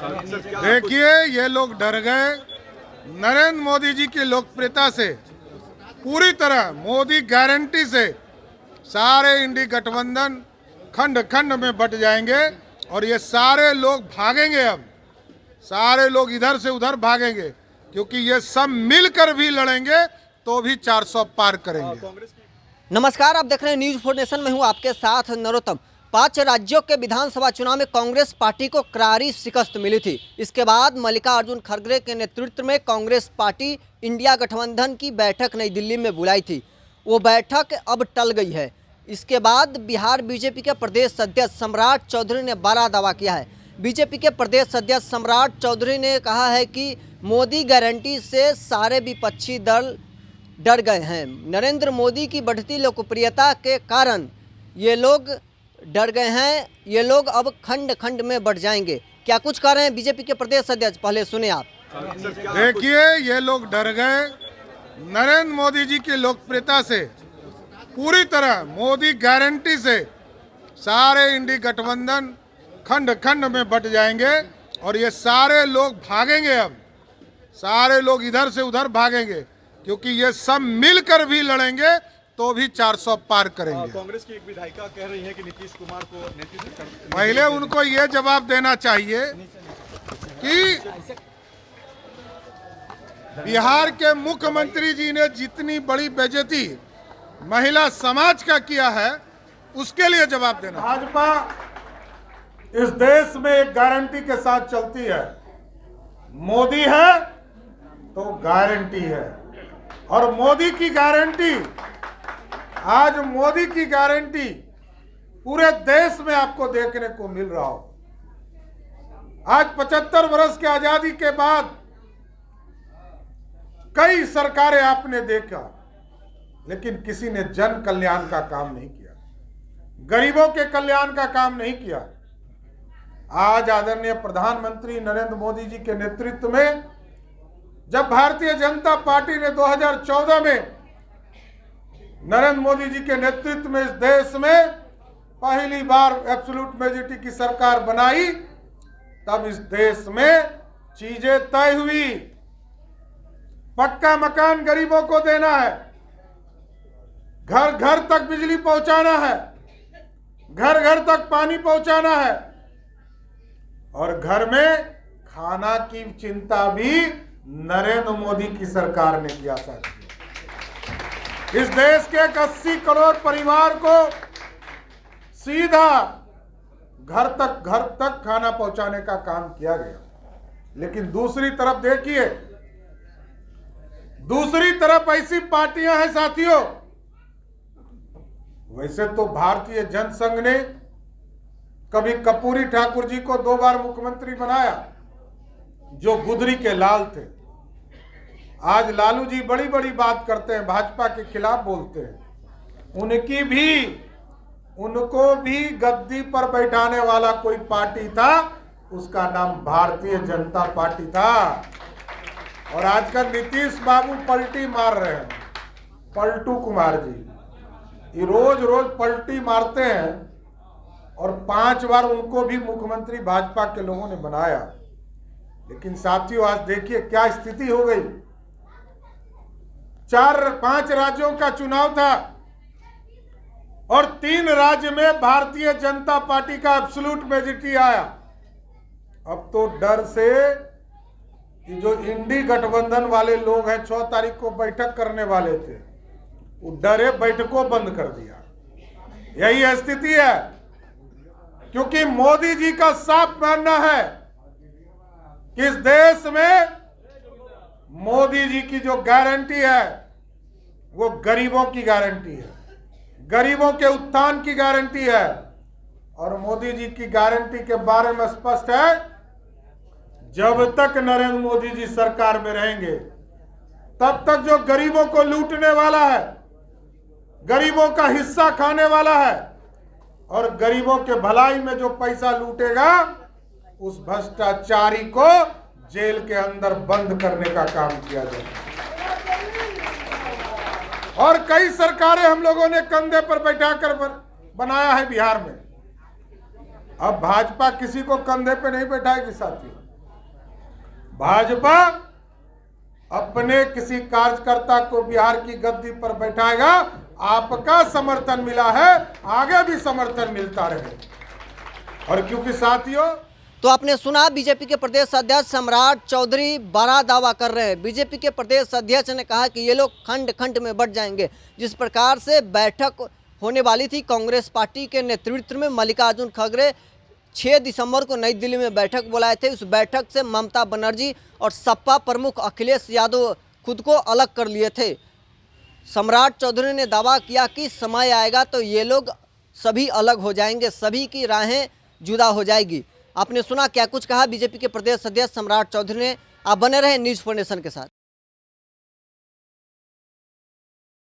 देखिए, ये लोग डर गए नरेंद्र मोदी जी की लोकप्रियता से। पूरी तरह मोदी गारंटी से सारे इंडी गठबंधन खंड खंड में बट जाएंगे और ये सारे लोग भागेंगे। अब सारे लोग इधर से उधर भागेंगे क्योंकि ये सब मिलकर भी लड़ेंगे तो भी 400 पार करेंगे। नमस्कार, आप देख रहे हैं न्यूज़ 4 नेशन में हूं आपके साथ नरोत्तम। 5 राज्यों के विधानसभा चुनाव में कांग्रेस पार्टी को करारी शिकस्त मिली थी। इसके बाद मल्लिकार्जुन खड़गे के नेतृत्व में कांग्रेस पार्टी इंडिया गठबंधन की बैठक नई दिल्ली में बुलाई थी। वो बैठक अब टल गई है। इसके बाद बिहार बीजेपी के प्रदेश अध्यक्ष सम्राट चौधरी ने बड़ा दावा किया है। बीजेपी के प्रदेश अध्यक्ष सम्राट चौधरी ने कहा है कि मोदी गारंटी से सारे विपक्षी दल डर गए हैं। नरेंद्र मोदी की बढ़ती लोकप्रियता के कारण ये लोग डर गए हैं। ये लोग अब खंड खंड में बढ़ जाएंगे। क्या कुछ कह रहे हैं बीजेपी के प्रदेश अध्यक्ष, पहले सुने आप। देखिए, ये लोग डर गए नरेंद्र मोदी जी की लोकप्रियता से। पूरी तरह मोदी गारंटी से सारे इंडी गठबंधन खंड खंड में बट जाएंगे और ये सारे लोग भागेंगे। अब सारे लोग इधर से उधर भागेंगे क्योंकि ये सब मिलकर भी लड़ेंगे तो भी 400 पार करेंगे। कांग्रेस की एक विधायिका कह रही है कि नीतीश कुमार को नेतृत्व पहले उनको ये जवाब देना चाहिए कि बिहार के मुख्यमंत्री जी ने जितनी बड़ी बेइज्जती महिला समाज का किया है उसके लिए जवाब देना। भाजपा इस देश में एक गारंटी के साथ चलती है, मोदी है तो गारंटी है। और मोदी की गारंटी, आज मोदी की गारंटी पूरे देश में आपको देखने को मिल रहा हो। आज 75 वर्ष की आजादी के बाद कई सरकारें आपने देखा, लेकिन किसी ने जन कल्याण का काम नहीं किया, गरीबों के कल्याण का काम नहीं किया। आज आदरणीय प्रधानमंत्री नरेंद्र मोदी जी के नेतृत्व में जब भारतीय जनता पार्टी ने 2014 में नरेंद्र मोदी जी के नेतृत्व में इस देश में पहली बार एब्सोल्यूट मेजॉरिटी की सरकार बनाई, तब इस देश में चीजें तय हुई। पक्का मकान गरीबों को देना है, घर घर तक बिजली पहुंचाना है, घर घर तक पानी पहुंचाना है और घर में खाना की चिंता भी नरेंद्र मोदी की सरकार ने किया था। इस देश के 80 करोड़ परिवार को सीधा घर तक खाना पहुंचाने का काम किया गया। लेकिन दूसरी तरफ देखिए, दूसरी तरफ ऐसी पार्टियां हैं साथियों। वैसे तो भारतीय जनसंघ ने कभी कर्पूरी ठाकुर जी को 2 बार मुख्यमंत्री बनाया जो गुदरी के लाल थे। आज लालू जी बड़ी बड़ी बात करते हैं, भाजपा के खिलाफ बोलते हैं। उनको भी गद्दी पर बैठाने वाला कोई पार्टी था, उसका नाम भारतीय जनता पार्टी था। और आजकल नीतीश बाबू पलटी मार रहे हैं, पलटू कुमार जी ये रोज रोज पलटी मारते हैं और 5 बार उनको भी मुख्यमंत्री भाजपा के लोगों ने बनाया। लेकिन साथियों, आज देखिए क्या स्थिति हो गई। 4-5 राज्यों का चुनाव था और 3 राज्य में भारतीय जनता पार्टी का एब्सोल्यूट मेजॉरिटी आया। अब तो डर से कि जो इंडी गठबंधन वाले लोग हैं 6 तारीख को बैठक करने वाले थे, वो डरे बैठकों बंद कर दिया। यही स्थिति है क्योंकि मोदी जी का साफ मानना है कि इस देश में मोदी जी की जो गारंटी है वो गरीबों की गारंटी है, गरीबों के उत्थान की गारंटी है। और मोदी जी की गारंटी के बारे में स्पष्ट है, जब तक नरेंद्र मोदी जी सरकार में रहेंगे तब तक जो गरीबों को लूटने वाला है, गरीबों का हिस्सा खाने वाला है और गरीबों के भलाई में जो पैसा लूटेगा, उस भ्रष्टाचारी को जेल के अंदर बंद करने का काम किया जाएगा। और कई सरकारें हम लोगों ने कंधे पर बैठाकर बनाया है बिहार में। अब भाजपा किसी को कंधे पे नहीं बैठाएगी साथियों। भाजपा अपने किसी कार्यकर्ता को बिहार की गद्दी पर बैठाएगा। आपका समर्थन मिला है, आगे भी समर्थन मिलता रहे। और क्योंकि साथियों, तो आपने सुना बीजेपी के प्रदेश अध्यक्ष सम्राट चौधरी बड़ा दावा कर रहे हैं। बीजेपी के प्रदेश अध्यक्ष ने कहा कि ये लोग खंड खंड में बंट जाएंगे। जिस प्रकार से बैठक होने वाली थी कांग्रेस पार्टी के नेतृत्व में, मल्लिकार्जुन खड़गे 6 दिसंबर को नई दिल्ली में बैठक बुलाए थे। उस बैठक से ममता बनर्जी और सपा प्रमुख अखिलेश यादव खुद को अलग कर लिए थे। सम्राट चौधरी ने दावा किया कि समय आएगा तो ये लोग सभी अलग हो जाएंगे, सभी की राहें जुदा हो जाएगी। आपने सुना क्या कुछ कहा बीजेपी के प्रदेश अध्यक्ष सम्राट चौधरी ने। आप बने रहे न्यूज़ 4 नेशन के साथ।